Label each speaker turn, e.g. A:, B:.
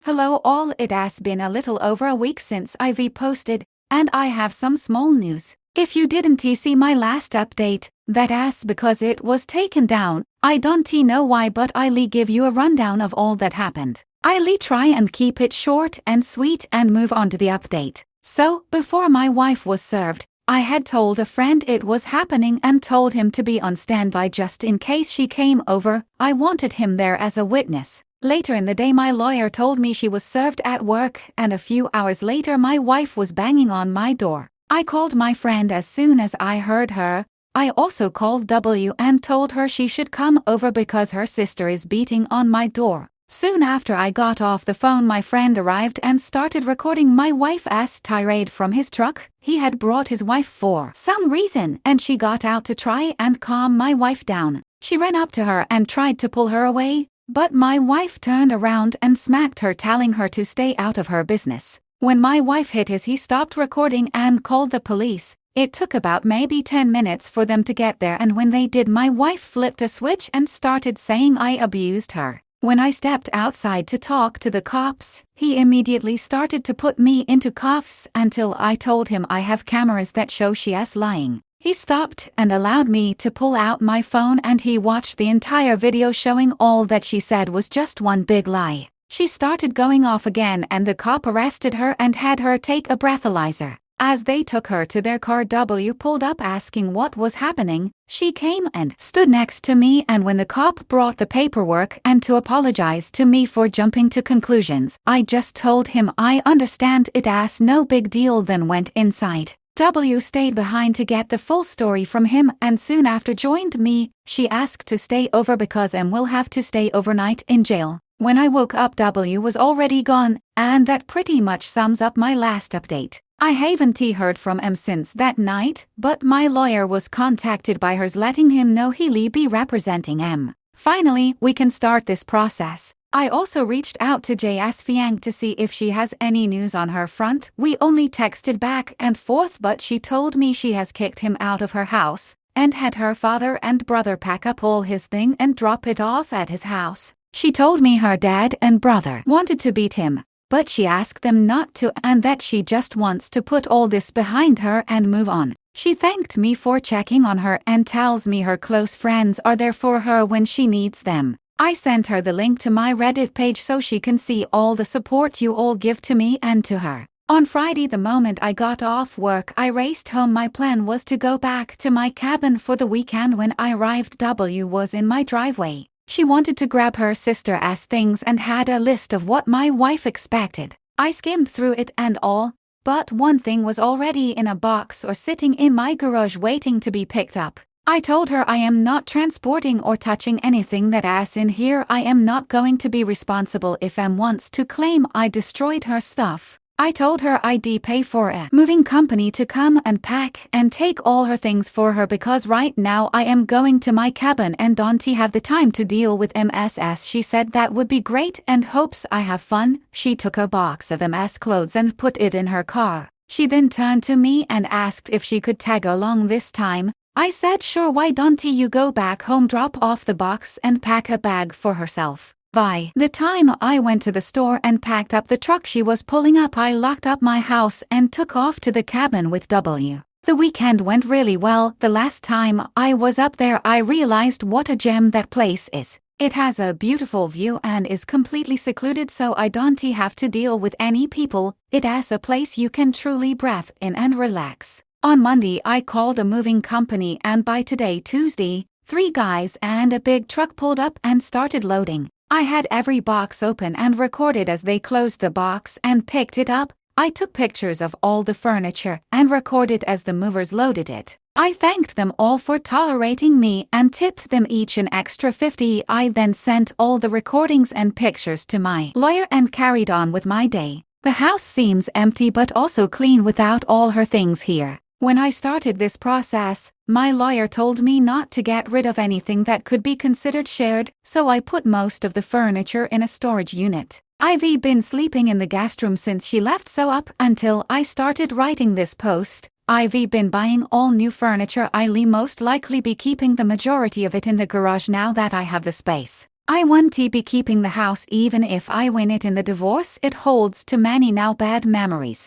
A: Hello all, it has been a little over a week since I've posted, and I have some small news. If you didn't see my last update, that's because it was taken down. I don't know why, but I'll give you a rundown of all that happened. I'll try and keep it short and sweet and move on to the update. So, before my wife was served, I had told a friend it was happening and told him to be on standby just in case she came over. I wanted him there as a witness. Later in the day my lawyer told me she was served at work, and a few hours later my wife was banging on my door. I called my friend as soon as I heard her. I also called W and told her she should come over because her sister is beating on my door. Soon after I got off the phone, my friend arrived and started recording my wife's tirade from his truck. He had brought his wife for some reason, and she got out to try and calm my wife down. She ran up to her and tried to pull her away, but my wife turned around and smacked her, telling her to stay out of her business. When my wife hit his, he stopped recording and called the police. It took about maybe 10 minutes for them to get there, and when they did, my wife flipped a switch and started saying I abused her. When I stepped outside to talk to the cops, he immediately started to put me into cuffs until I told him I have cameras that show she's lying. He stopped and allowed me to pull out my phone, and he watched the entire video showing all that she said was just one big lie. She started going off again, and the cop arrested her and had her take a breathalyzer. As they took her to their car, W pulled up asking what was happening. She came and stood next to me, and when the cop brought the paperwork and to apologize to me for jumping to conclusions, I just told him I understand, it's no big deal, then went inside. W stayed behind to get the full story from him and soon after joined me. She asked to stay over because M will have to stay overnight in jail. When I woke up, W was already gone, and that pretty much sums up my last update. I haven't heard from M since that night, but my lawyer was contacted by hers letting him know he'll be representing M. Finally, we can start this process. I also reached out to JS Fiang to see if she has any news on her front. We only texted back and forth, but she told me she has kicked him out of her house and had her father and brother pack up all his thing and drop it off at his house. She told me her dad and brother wanted to beat him, but she asked them not to, and that she just wants to put all this behind her and move on. She thanked me for checking on her and tells me her close friends are there for her when she needs them. I sent her the link to my Reddit page so she can see all the support you all give to me and to her. On Friday, the moment I got off work, I raced home. My plan was to go back to my cabin for the weekend. When I arrived, W was in my driveway. She wanted to grab her sister's things and had a list of what my wife expected. I skimmed through it and all, but one thing was already in a box or sitting in my garage waiting to be picked up. I told her I am not transporting or touching anything that's in here. I am not going to be responsible if M wants to claim I destroyed her stuff. I told her I'd pay for a moving company to come and pack and take all her things for her because right now I am going to my cabin and don't have the time to deal with MSS. She said that would be great and hopes I have fun. She took a box of MS clothes and put it in her car. She then turned to me and asked if she could tag along this time. I said sure, why don't you go back home, drop off the box and pack a bag for herself. By the time I went to the store and packed up the truck she was pulling up, I locked up my house and took off to the cabin with W. The weekend went really well. The last time I was up there I realized what a gem that place is. It has a beautiful view and is completely secluded, so I don't have to deal with any people. It is a place you can truly breathe in and relax. On Monday I called a moving company, and by today, Tuesday, 3 guys and a big truck pulled up and started loading. I had every box open and recorded as they closed the box and picked it up. I took pictures of all the furniture and recorded as the movers loaded it. I thanked them all for tolerating me and tipped them each an extra $50. I then sent all the recordings and pictures to my lawyer and carried on with my day. The house seems empty but also clean without all her things here. When I started this process, my lawyer told me not to get rid of anything that could be considered shared, so I put most of the furniture in a storage unit. I've been sleeping in the guest room since she left, so up until I started writing this post, I've been buying all new furniture. I'll most likely be keeping the majority of it in the garage now that I have the space. I want to be keeping the house even if I win it in the divorce. It holds too many now bad memories.